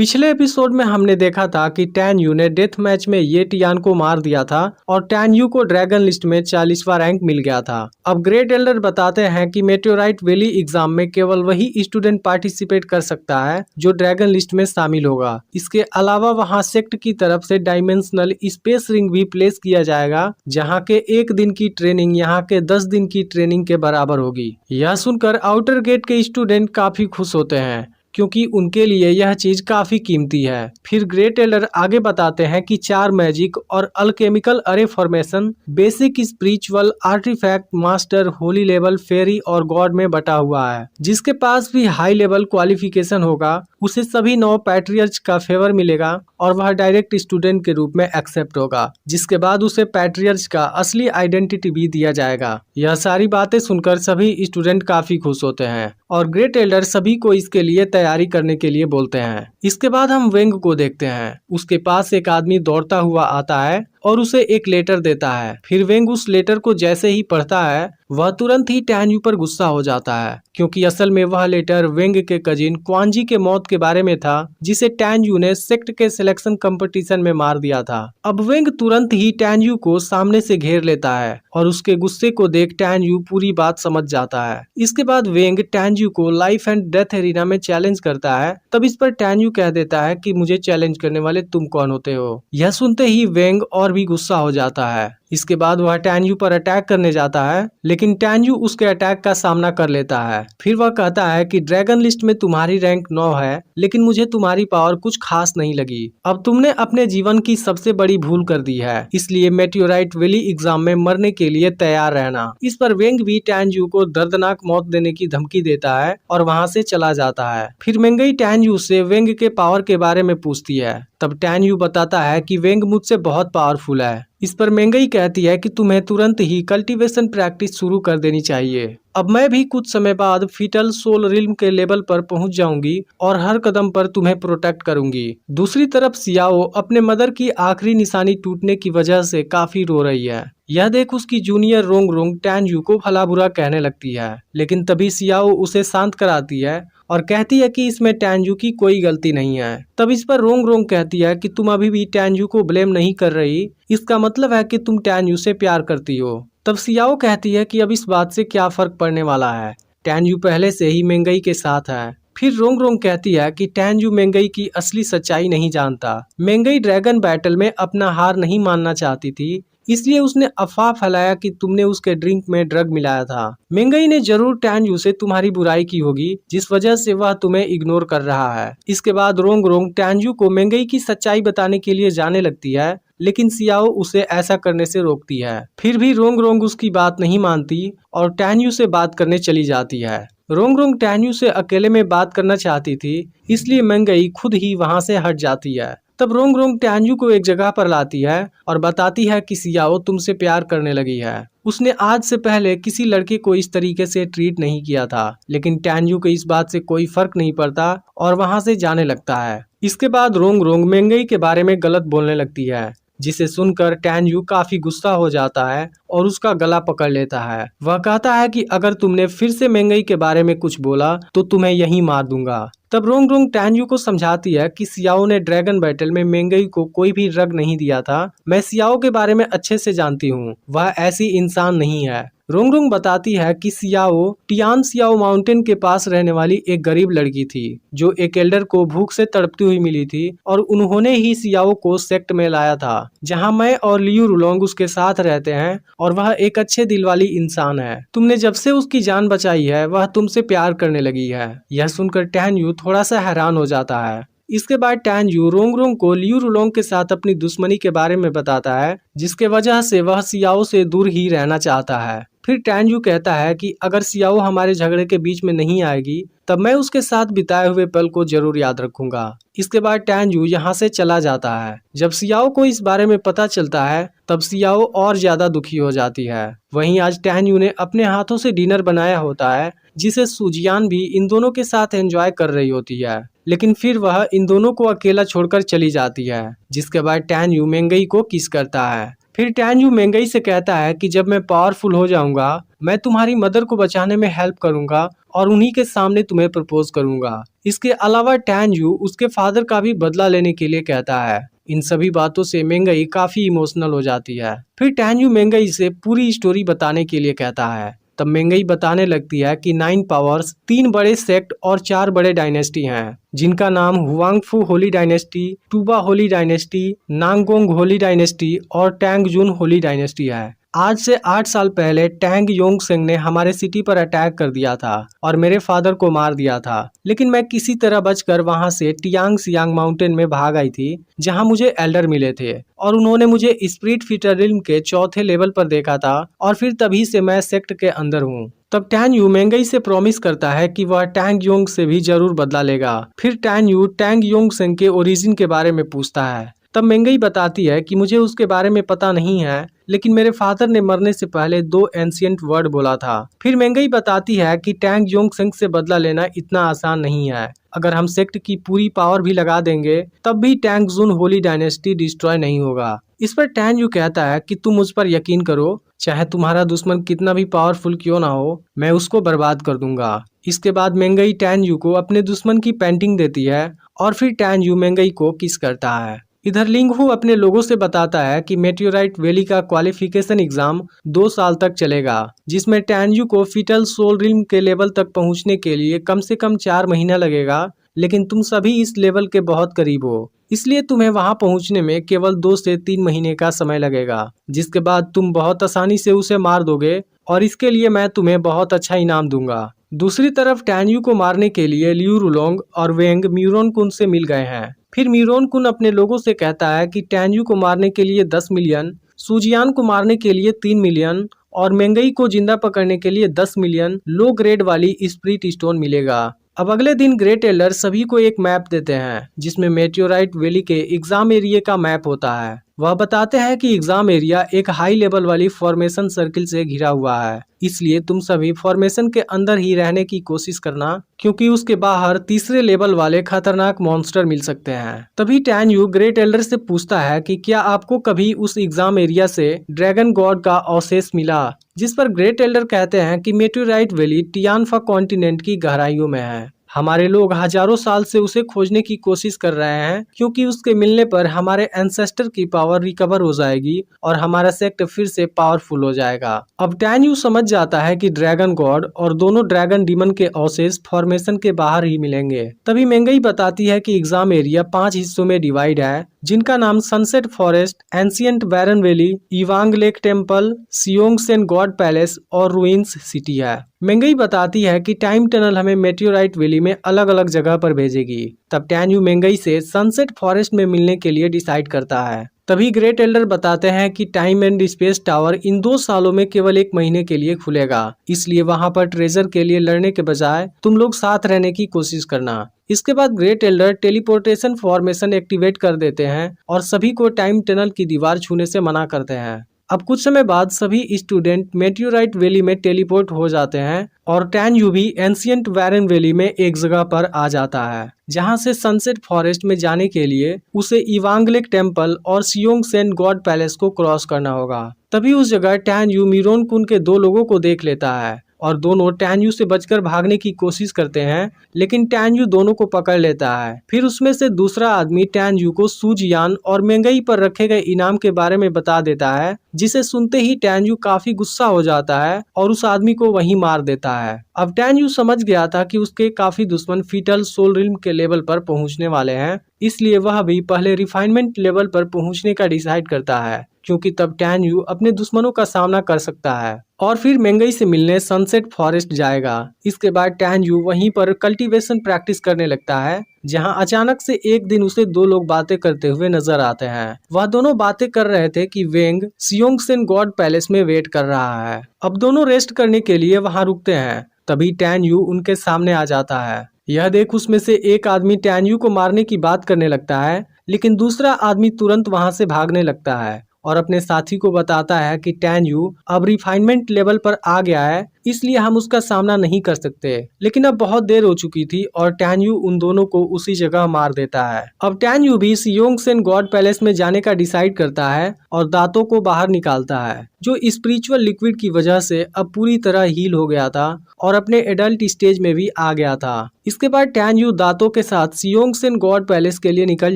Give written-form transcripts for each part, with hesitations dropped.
पिछले एपिसोड में हमने देखा था कि टैन यू ने डेथ मैच में ये टियान को मार दिया था और टैन यू को ड्रैगन लिस्ट में 40वां रैंक मिल गया था। अब ग्रेट एल्डर बताते हैं कि मेटेओराइट वैली एग्जाम में केवल वही स्टूडेंट पार्टिसिपेट कर सकता है जो ड्रैगन लिस्ट में शामिल होगा। इसके अलावा वहां सेक्ट की तरफ से डायमेंशनल स्पेस रिंग भी प्लेस किया जाएगा, जहां के 1 दिन की ट्रेनिंग यहाँ के 10 दिन की ट्रेनिंग के बराबर होगी। यह सुनकर आउटर गेट के स्टूडेंट काफी खुश होते हैं क्योंकि उनके लिए यह चीज काफी कीमती है। फिर ग्रेट एल्डर आगे बताते हैं कि 4 मैजिक और अल्केमिकल अरे formation basic spiritual artefact master holy level fairy और गॉड में बटा हुआ है। जिसके पास भी हाई लेवल क्वालिफिकेशन होगा उसे सभी 9 पैट्रियर्च का फेवर मिलेगा और वह डायरेक्ट स्टूडेंट के रूप में एक्सेप्ट होगा, जिसके बाद उसे पैट्रियर्च का असली आइडेंटिटी भी दिया जाएगा। यह सारी बातें सुनकर सभी स्टूडेंट काफी खुश होते हैं और ग्रेट एल्डर सभी को इसके लिए तैयारी करने के लिए बोलते हैं। इसके बाद हम वेंग को देखते हैं। उसके पास एक आदमी दौड़ता हुआ आता है और उसे एक लेटर देता है। फिर वेंग उस लेटर को जैसे ही पढ़ता है वह तुरंत ही टैन यू पर गुस्सा हो जाता है, क्योंकि असल में वह लेटर वेंग के कजिन क्वांजी के मौत के बारे में था, जिसे टैन यू ने सेक्ट के सिलेक्शन कंपटीशन में मार दिया था। अब वेंग तुरंत ही टैन यू को सामने से घेर लेता है और उसके गुस्से को देख टैन यू पूरी बात समझ जाता है। इसके बाद वेंग टैन यू को लाइफ एंड डेथ एरिना में चैलेंज करता है। तब इस पर टैन यू कह देता है कि मुझे चैलेंज करने वाले तुम कौन होते हो। यह सुनते ही वेंग और भी गुस्सा हो जाता है। इसके बाद वह टैन यू पर अटैक करने जाता है, लेकिन टैन यू उसके अटैक का सामना कर लेता है। फिर वह कहता है कि ड्रैगन लिस्ट में तुम्हारी रैंक 9 है, लेकिन मुझे तुम्हारी पावर कुछ खास नहीं लगी। अब तुमने अपने जीवन की सबसे बड़ी भूल कर दी है, इसलिए मेटेओराइट वैली एग्जाम में मरने के लिए तैयार रहना। इस पर वेंग भी टैन यू को दर्दनाक मौत देने की धमकी देता है और वहाँ से चला जाता है। फिर मेंगई टैन यू से वेंग के पावर के बारे में पूछती है। तब टैन यू बताता है कि वेंग मुझसे बहुत पावरफुल है। इस पर मेंगई कहती है कि तुम्हें तुरंत ही कल्टीवेशन प्रैक्टिस शुरू कर देनी चाहिए। अब मैं भी कुछ समय बाद फीटल सोल रिल्म के लेवल पर पहुंच जाऊंगी और हर कदम पर तुम्हें प्रोटेक्ट करूंगी। दूसरी तरफ सियाओ अपने मदर की आखिरी निशानी टूटने की वजह से काफी रो रही है। यह देख उसकी junior wrong wrong tan you को भला बुरा कहने लगती है, लेकिन तभी सियाओ उसे शांत कराती है और कहती है कि इसमें टैन यू की कोई गलती नहीं है। तब इस पर रोंग रोंग कहती है कि तुम अभी भी टैन यू को ब्लेम नहीं कर रही, इसका मतलब है कि तुम टैन यू से प्यार करती हो। तब सियाओ कहती है कि अब इस बात से क्या फर्क पड़ने वाला है, टैन यू पहले से ही मेंगई के साथ है। फिर रोंग रोंग कहती है कि टैन यू मेंगई की असली सच्चाई नहीं जानता। मेंगई ड्रैगन बैटल में अपना हार नहीं मानना चाहती थी, इसलिए उसने अफवाह फैलाया कि तुमने उसके ड्रिंक में ड्रग मिलाया था। मेंगई ने जरूर टैन यू से तुम्हारी बुराई की होगी, जिस वजह से वह तुम्हें इग्नोर कर रहा है। इसके बाद रोंग रोंग टैन यू को मेंगई की सच्चाई बताने के लिए जाने लगती है, लेकिन सियाओ उसे ऐसा करने से रोकती है। फिर भी रोंग रोंग उसकी बात नहीं मानती और टैन यू से बात करने चली जाती है। रोंग रोंग टैन यू से अकेले में बात करना चाहती थी, इसलिए मेंगई खुद ही वहां से हट जाती है। तब रोंग रोंग टैन यू को एक जगह पर लाती है और बताती है कि सियाओ तुमसे प्यार करने लगी है। उसने आज से पहले किसी लड़के को इस तरीके से ट्रीट नहीं किया था, लेकिन टैन यू को इस बात से कोई फर्क नहीं पड़ता और वहां से जाने लगता है। इसके बाद रोंग रोंग मेंगई के बारे में गलत बोलने लगती है, जिसे सुनकर टैन यू काफी गुस्सा हो जाता है और उसका गला पकड़ लेता है। वह कहता है कि अगर तुमने फिर से मेंगई के बारे में कुछ बोला तो तुम्हें यहीं मार दूंगा। तब रोंग रोंग टैन यू को समझाती है कि सियाओ ने ड्रैगन बैटल में मेंगई को कोई भी ड्रग नहीं दिया था। मैं सियाओ के बारे में अच्छे से जानती हूँ, वह ऐसी इंसान नहीं है। रोंग रोंग बताती है कि सियाओ टियान सियाओ माउंटेन के पास रहने वाली एक गरीब लड़की थी, जो एक एल्डर को भूख से तड़पती हुई मिली थी और उन्होंने ही सियाओ को सेक्ट में लाया था, जहां मैं और लियू रुलोंग उसके साथ रहते हैं और वह एक अच्छे दिल वाली इंसान है। तुमने जब से उसकी जान बचाई है वह तुमसे प्यार करने लगी है। यह सुनकर टैन यू थोड़ा सा हैरान हो जाता है। इसके बाद टैन यू रोंग रोंग को लियू रुलोंग के साथ अपनी दुश्मनी के बारे में बताता है, जिसके वजह से वह सियाओ से दूर ही रहना चाहता है। फिर टैन यू कहता है कि अगर सियाओ हमारे झगड़े के बीच में नहीं आएगी तब मैं उसके साथ बिताए हुए पल को जरूर याद रखूंगा। इसके बाद टैन यू यहाँ से चला जाता है। जब सियाओ को इस बारे में पता चलता है तब सियाओ और ज्यादा दुखी हो जाती है। वहीं आज टैन यू ने अपने हाथों से डिनर बनाया होता है, जिसे सुजियान भी इन दोनों के साथ एंजॉय कर रही होती है, लेकिन फिर वह इन दोनों को अकेला छोड़कर चली जाती है। जिसके बाद टैन यू मेंगई को किस करता है। फिर टैन यू मेंगई से कहता है कि जब मैं पावरफुल हो जाऊंगा मैं तुम्हारी मदर को बचाने में हेल्प करूंगा और उन्हीं के सामने तुम्हें प्रपोज करूंगा। इसके अलावा टैन यू उसके फादर का भी बदला लेने के लिए कहता है। इन सभी बातों से मेंगई काफी इमोशनल हो जाती है। फिर टैन यू मेंगई से पूरी स्टोरी बताने के लिए कहता है। तब मेंगई बताने लगती है कि 9 पावर्स, 3 बड़े सेक्ट और 4 बड़े डायनेस्टी हैं, जिनका नाम Huangfu holy dynasty, Tuoba holy dynasty, Nangong holy dynasty और टैंगजुन होली डायनेस्टी है। आज से 8 साल पहले टैंग योंगसेंग ने हमारे सिटी पर अटैक कर दिया था और मेरे फादर को मार दिया था, लेकिन मैं किसी तरह बचकर वहां से टियांग सियांग माउंटेन में भाग आई थी, जहां मुझे एल्डर मिले थे और उन्होंने मुझे स्पिरिट फीटर रिल्म के 4थे लेवल पर देखा था और फिर तभी से मैं सेक्ट के अंदर हूँ। तब टैन यू मेंगई से प्रॉमिस करता है कि वह टैंग योंग से भी जरूर बदला लेगा। फिर टैन यू टैंग योंगसेंग के ओरिजिन के बारे में पूछता है। तब मेंगई बताती है कि मुझे उसके बारे में पता नहीं है, लेकिन मेरे फादर ने मरने से पहले 2 एंशिएंट वर्ड बोला था। फिर मेंगई बताती है कि टैंग योंगसेंग से बदला लेना इतना आसान नहीं है। अगर हम सेक्ट की पूरी पावर भी लगा देंगे तब भी टैंगजुन होली डायनेस्टी डिस्ट्रॉय नहीं होगा। इस पर टैन यू कहता है कि तुम मुझ पर यकीन करो, चाहे तुम्हारा दुश्मन कितना भी पावरफुल क्यों ना हो, मैं उसको बर्बाद कर दूंगा। इसके बाद मेंगई टैन यू को अपने दुश्मन की पेंटिंग देती है और फिर टैन यू मेंगई को किस करता है। इधर लिंगहू अपने लोगों से बताता है कि मेटियोराइट वैली का क्वालिफिकेशन एग्जाम 2 साल तक चलेगा, जिसमें टैन यू को फीटल सोल रिल्म के लेवल तक पहुंचने के लिए कम से कम 4 महीना लगेगा, लेकिन तुम सभी इस लेवल के बहुत करीब हो, इसलिए तुम्हें वहां पहुंचने में केवल 2 से 3 महीने का समय लगेगा, जिसके बाद तुम बहुत आसानी से उसे मार दोगे और इसके लिए मैं तुम्हें बहुत अच्छा इनाम दूंगा। दूसरी तरफ टैन यू को मारने के लिए लियू रुलोंग और वेंग म्यूरोन कुन से मिल गए हैं। फिर म्यूरोन कुन अपने लोगों से कहता है कि टैन यू को मारने के लिए 10 मिलियन, सुजियान को मारने के लिए 3 मिलियन और मेंगई को जिंदा पकड़ने के लिए 10 मिलियन लो ग्रेड वाली स्पिरिट स्टोन मिलेगा। अब अगले दिन ग्रेट एल्डर सभी को एक मैप देते हैं, जिसमें मेटियोराइट वैली के एग्जाम एरिया का मैप होता है। वह बताते हैं कि एग्जाम एरिया एक हाई लेवल वाली फॉर्मेशन सर्किल से घिरा हुआ है, इसलिए तुम सभी फॉर्मेशन के अंदर ही रहने की कोशिश करना, क्योंकि उसके बाहर तीसरे लेवल वाले खतरनाक मॉन्स्टर मिल सकते हैं। तभी टैन यू ग्रेट एल्डर से पूछता है कि क्या आपको कभी उस एग्जाम एरिया से ड्रैगन गॉड का अवशेष मिला, जिस पर ग्रेट एल्डर कहते हैं कि मेटियोराइट वैली टियानफा कॉन्टिनेंट की गहराइयों में है। हमारे लोग हजारों साल से उसे खोजने की कोशिश कर रहे हैं, क्योंकि उसके मिलने पर हमारे एंसेस्टर की पावर रिकवर हो जाएगी और हमारा सेक्ट फिर से पावरफुल हो जाएगा। अब टैन यू समझ जाता है कि ड्रैगन गॉड और दोनों ड्रैगन डीमन के अवशेष फॉर्मेशन के बाहर ही मिलेंगे। तभी मेंगई बताती है कि एग्जाम एरिया 5 हिस्सों में डिवाइड है, जिनका नाम sunset forest, ancient barren valley, इवांग लेक टेम्पल, सियोंगसेन गॉड पैलेस और रुइंस सिटी है। मेंगई बताती है कि टाइम टनल हमें मेटियोराइट वैली में अलग अलग जगह पर भेजेगी। तब टैन यू मेंगई से सनसेट फॉरेस्ट में मिलने के लिए डिसाइड करता है। तभी ग्रेट एल्डर बताते हैं कि टाइम एंड स्पेस टावर इन 2 सालों में केवल 1 महीने के लिए खुलेगा, इसलिए वहां पर ट्रेजर के लिए लड़ने के बजाय तुम लोग साथ रहने की कोशिश करना। इसके बाद great Elder teleportation formation activate कर देते हैं और सभी को टाइम टनल की दीवार छूने से मना करते हैं। अब कुछ समय बाद सभी स्टूडेंट मेटियोराइट वैली में टेलीपोर्ट हो जाते हैं और टैन यू भी एंशिएंट बैरन वैली में एक जगह पर आ जाता है, जहां से सनसेट फॉरेस्ट में जाने के लिए उसे इवांगलेक टेम्पल और सियोंगसेन गॉड पैलेस को क्रॉस करना होगा। तभी उस जगह टैन यू मिरोन कुन के 2 लोगों को देख लेता है और दोनों टैन यू से बचकर भागने की कोशिश करते हैं, लेकिन टैन यू दोनों को पकड़ लेता है। फिर उसमें से दूसरा आदमी टैन यू को सुजियान और मेंगई पर रखे गए इनाम के बारे में बता देता है, जिसे सुनते ही टैन यू काफी गुस्सा हो जाता है और उस आदमी को वहीं मार देता है। अब टैन यू समझ गया था कि उसके काफी दुश्मन फीटल सोल रिल्म के लेवल पर पहुंचने वाले हैं, इसलिए वह भी पहले रिफाइनमेंट लेवल पर पहुंचने का डिसाइड करता है, क्योंकि तब टैन यू अपने दुश्मनों का सामना कर सकता है। और फिर मेंगई से मिलने सनसेट फॉरेस्ट जाएगा। इसके बाद टैन यू वहीं पर कल्टीवेशन प्रैक्टिस करने लगता है, जहां अचानक से एक दिन उसे 2 लोग बातें करते हुए नजर आते हैं। वह दोनों बातें कर रहे थे कि वेंग सियोंगसेन गॉड पैलेस में वेट कर रहा है। अब दोनों रेस्ट करने के लिए वहां रुकते हैं। तभी टैन यू उनके सामने आ जाता है। यह देख उसमें से एक आदमी टैन यू को मारने की बात करने लगता है, लेकिन दूसरा आदमी तुरंत वहां से भागने लगता है और अपने साथी को बताता है कि टैन यू अब रिफाइनमेंट लेवल पर आ गया है, इसलिए हम उसका सामना नहीं कर सकते। लेकिन अब बहुत देर हो चुकी थी और टैन यू उन दोनों को उसी जगह मार देता है। अब टैन यू भी सियोंगसेन गॉड पैलेस में जाने का डिसाइड करता है और दांतों को बाहर निकालता है, जो स्पिरिचुअल लिक्विड की वजह से अब पूरी तरह हील हो गया था और अपने एडल्ट स्टेज में भी आ गया था। इसके बाद टैन यू दांतों के साथ सियोंगसेन गॉड पैलेस के लिए निकल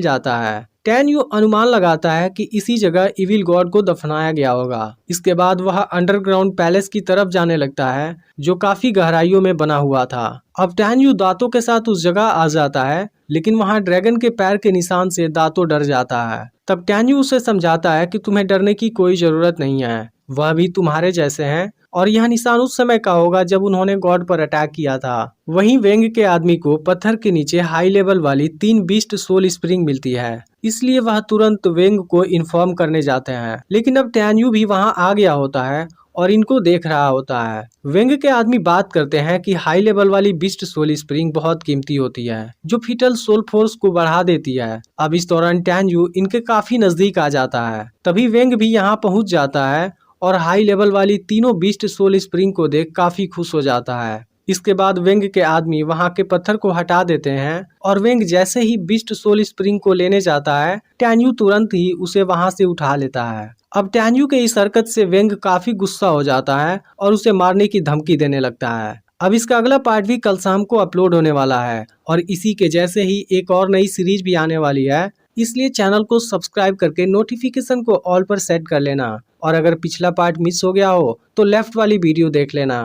जाता है। टैन यू अनुमान लगाता है कि इसी जगह इविल गॉड को दफनाया गया होगा। इसके बाद वह अंडरग्राउंड पैलेस की तरफ जाने लगता है, जो काफी गहराइयों में बना हुआ था। अब टैन यू दांतों के साथ उस जगह आ जाता है, लेकिन वहां ड्रैगन के पैर के निशान से दांतों डर जाता है। तब टैन यू उसे समझाता है कि तुम्हें डरने की कोई जरूरत नहीं है, वह भी तुम्हारे जैसे हैं और यह निशान उस समय का होगा जब उन्होंने गॉड पर अटैक किया था। वहीं वेंग के आदमी को पत्थर के नीचे हाई लेवल वाली 3 बीस्ट सोल स्प्रिंग मिलती है, इसलिए वह तुरंत वेंग को इन्फॉर्म करने जाते हैं। लेकिन अब टैन यू भी वहां आ गया होता है और इनको देख रहा होता है। वेंग के आदमी बात करते हैं कि हाई लेवल वाली बीस्ट सोल स्प्रिंग बहुत कीमती होती है, जो फीटल सोल फोर्स को बढ़ा देती है। अब इस दौरान टैन यू इनके काफी नजदीक आ जाता है। तभी वेंग भी यहाँ पहुंच जाता है और हाई लेवल वाली तीनों बीस्ट सोल स्प्रिंग को देख काफी खुश हो जाता है। इसके बाद वेंग के आदमी वहां के पत्थर को हटा देते हैं और वेंग जैसे ही बीस्ट सोल स्प्रिंग को लेने जाता है, टैन यू तुरंत ही उसे वहां से उठा लेता है। अब टैन यू के इस हरकत से वेंग काफी गुस्सा हो जाता है और उसे मारने की धमकी देने लगता है। अब इसका अगला पार्ट भी कल शाम को अपलोड होने वाला है और इसी के जैसे ही एक और नई सीरीज भी आने वाली है, इसलिए चैनल को सब्सक्राइब करके नोटिफिकेशन को ऑल पर सेट कर लेना। और अगर पिछला पार्ट मिस हो गया हो तो लेफ्ट वाली वीडियो देख लेना।